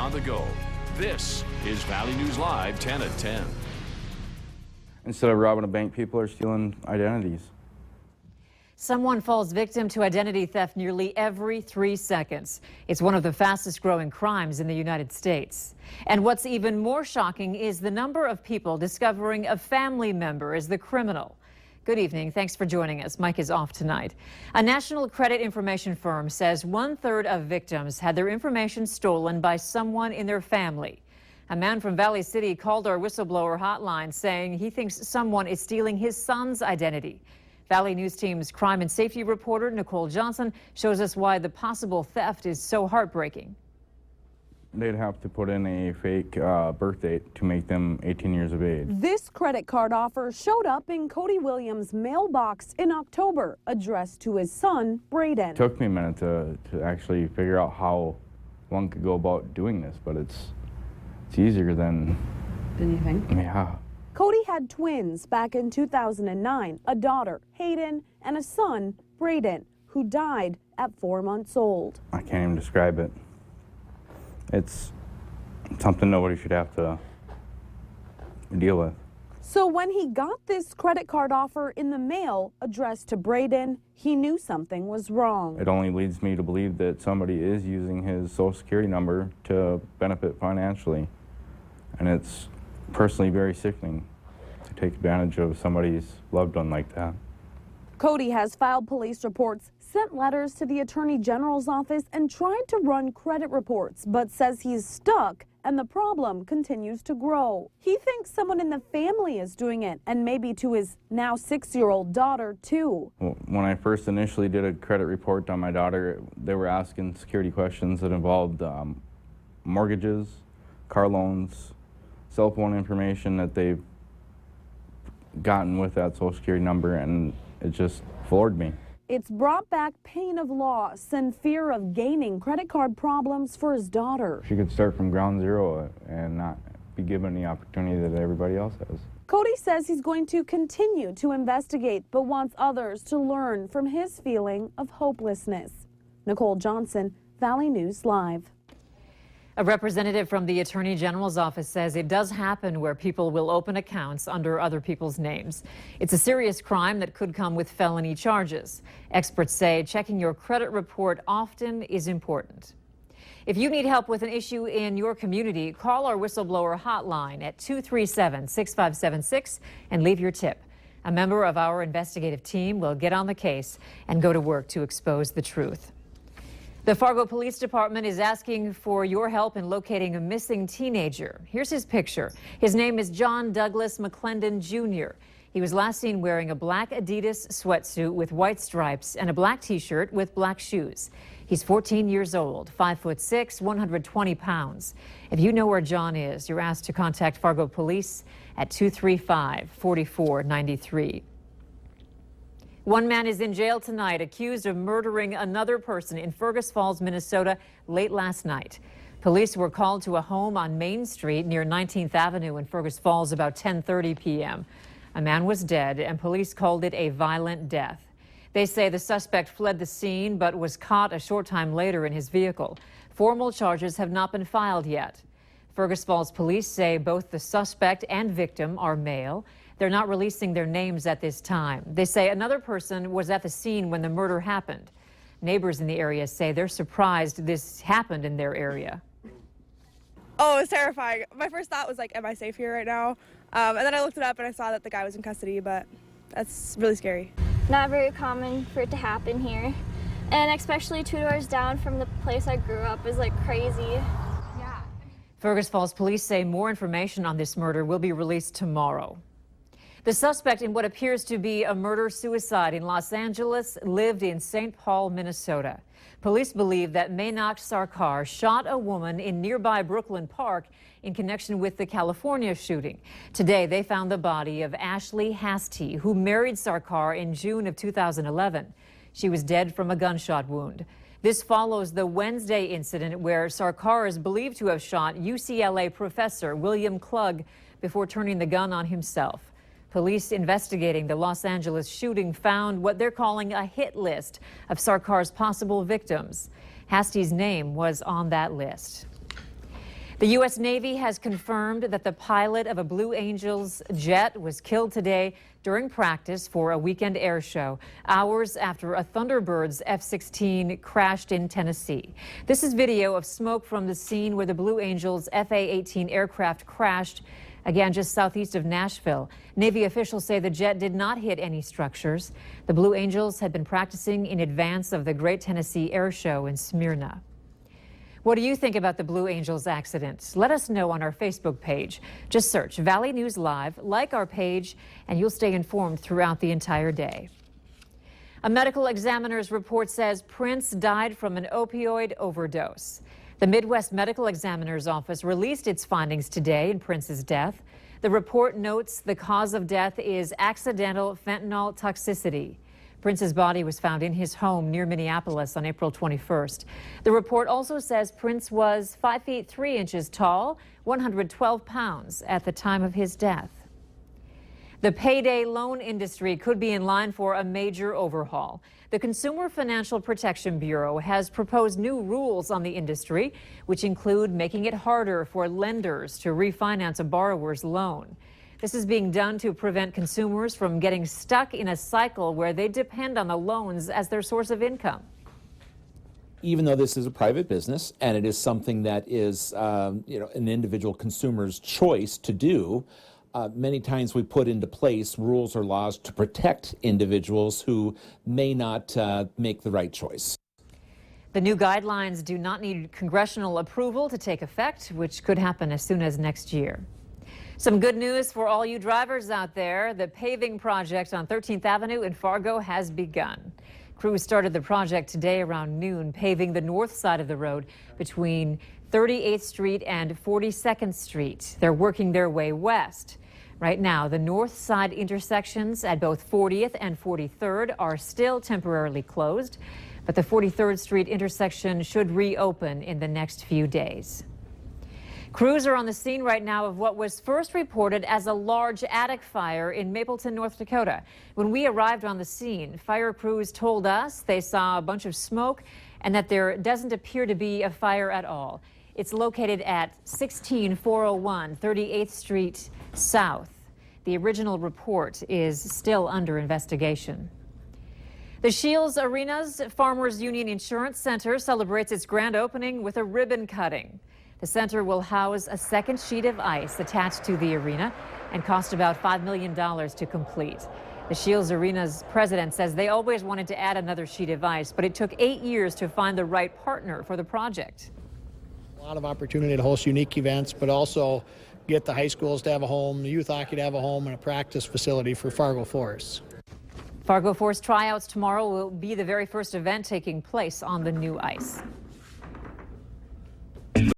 on the go. This is Valley News Live 10 at 10. Instead of robbing a bank, people are stealing identities. Someone falls victim to identity theft nearly every 3 seconds. It's one of the fastest growing crimes in the United States. And what's even more shocking is the number of people discovering a family member is the criminal. Good evening. Thanks for joining us. Mike is off tonight. A national credit information firm says 1/3 of victims had their information stolen by someone in their family. A man from Valley City called our whistleblower hotline saying he thinks someone is stealing his son's identity. Valley News Team's crime and safety reporter Nicole Johnson shows us why the possible theft is so heartbreaking. They'd have to put in a fake birth date to make them 18 years of age. This credit card offer showed up in Cody Williams' mailbox in October, addressed to his son, Braden. It took me a minute to actually figure out how one could go about doing this, but it's easier than you think? Yeah. Cody had twins back in 2009, a daughter, Hayden, and a son, Braden, who died at 4 months old. I can't even describe it. It's something nobody should have to deal with. So when he got this credit card offer in the mail addressed to Braden, he knew something was wrong. It only leads me to believe that somebody is using his social security number to benefit financially. And it's personally very sickening to take advantage of somebody's loved one like that. Cody has filed police reports, sent letters to the Attorney General's office, and tried to run credit reports, but says he's stuck and the problem continues to grow. He thinks someone in the family is doing it, and maybe to his now 6-year-old daughter, too. When I first initially did a credit report on my daughter, they were asking security questions that involved mortgages, car loans, cell phone information that they've gotten with that social security number, and it just floored me. It's brought back pain of loss and fear of gaining credit card problems for his daughter. She could start from ground zero and not be given the opportunity that everybody else has. Cody says he's going to continue to investigate, but wants others to learn from his feeling of hopelessness. Nicole Johnson, Valley News Live. A representative from the Attorney General's office says it does happen where people will open accounts under other people's names. It's a serious crime that could come with felony charges. Experts say checking your credit report often is important. If you need help with an issue in your community, call our whistleblower hotline at 237-6576 and leave your tip. A member of our investigative team will get on the case and go to work to expose the truth. The Fargo Police Department is asking for your help in locating a missing teenager. Here's his picture. His name is John Douglas McClendon Jr. He was last seen wearing a black Adidas sweatsuit with white stripes and a black T-shirt with black shoes. He's 14 years old, 5'6", 120 pounds. If you know where John is, you're asked to contact Fargo Police at 235-4493. One man is in jail tonight accused of murdering another person in Fergus Falls, Minnesota, late last night. Police were called to a home on Main Street near 19th Avenue in Fergus Falls about 10:30 p.m. A man was dead, and police called it a violent death. They say the suspect fled the scene but was caught a short time later in his vehicle. Formal charges have not been filed yet. Fergus Falls police say both the suspect and victim are male. They're not releasing their names at this time. They say another person was at the scene when the murder happened. Neighbors in the area say they're surprised this happened in their area. Oh, it was terrifying. My first thought was like, am I safe here right now? And then I looked it up and I saw that the guy was in custody, but that's really scary. Not very common for it to happen here. And especially 2 doors down from the place I grew up is like crazy. Fergus Falls police say more information on this murder will be released tomorrow. The suspect in what appears to be a murder-suicide in Los Angeles lived in St. Paul, Minnesota. Police believe that Mainak Sarkar shot a woman in nearby Brooklyn Park in connection with the California shooting. Today, they found the body of Ashley Hastie, who married Sarkar in June of 2011. She was dead from a gunshot wound. This follows the Wednesday incident where Sarkar is believed to have shot UCLA professor William Klug before turning the gun on himself. Police investigating the Los Angeles shooting found what they're calling a hit list of Sarkar's possible victims. Hastie's name was on that list. The U.S. Navy has confirmed that the pilot of a Blue Angels jet was killed today during practice for a weekend air show, hours after a Thunderbird's F-16 crashed in Tennessee. This is video of smoke from the scene where the Blue Angels FA-18 aircraft crashed, again just southeast of Nashville. Navy officials say the jet did not hit any structures. The Blue Angels had been practicing in advance of the Great Tennessee Air Show in Smyrna. What do you think about the Blue Angels accident? Let us know on our Facebook page. Just search Valley News Live, like our page, and you'll stay informed throughout the entire day. A medical examiner's report says Prince died from an opioid overdose. The Midwest Medical Examiner's Office released its findings today in Prince's death. The report notes the cause of death is accidental fentanyl toxicity. Prince's body was found in his home near Minneapolis on April 21st. The report also says Prince was 5 feet 3 inches tall, 112 pounds at the time of his death. The payday loan industry could be in line for a major overhaul. The Consumer Financial Protection Bureau has proposed new rules on the industry, which include making it harder for lenders to refinance a borrower's loan. This is being done to prevent consumers from getting stuck in a cycle where they depend on the loans as their source of income. Even though this is a private business and it is something that is, an individual consumer's choice to do, many times we put into place rules or laws to protect individuals who may not make the right choice. The new guidelines do not need congressional approval to take effect, which could happen as soon as next year. Some good news for all you drivers out there. The paving project on 13th Avenue in Fargo has begun. Crews started the project today around noon, paving the north side of the road between 38th Street and 42nd Street. They're working their way west. Right now, the north side intersections at both 40th and 43rd are still temporarily closed, but the 43rd Street intersection should reopen in the next few days. Crews are on the scene right now of what was first reported as a large attic fire in Mapleton, North Dakota. When we arrived on the scene, fire crews told us they saw a bunch of smoke and that there doesn't appear to be a fire at all. It's located at 16401 38th Street South. The original report is still under investigation. The Shields Arena's Farmers Union Insurance Center celebrates its grand opening with a ribbon cutting. The center will house a second sheet of ice attached to the arena and cost about $5 million to complete. The Shields Arena's president says they always wanted to add another sheet of ice, but it took 8 years to find the right partner for the project. A lot of opportunity to host unique events, but also get the high schools to have a home, the youth hockey to have a home, and a practice facility for Fargo Force. Fargo Force tryouts tomorrow will be the very first event taking place on the new ice.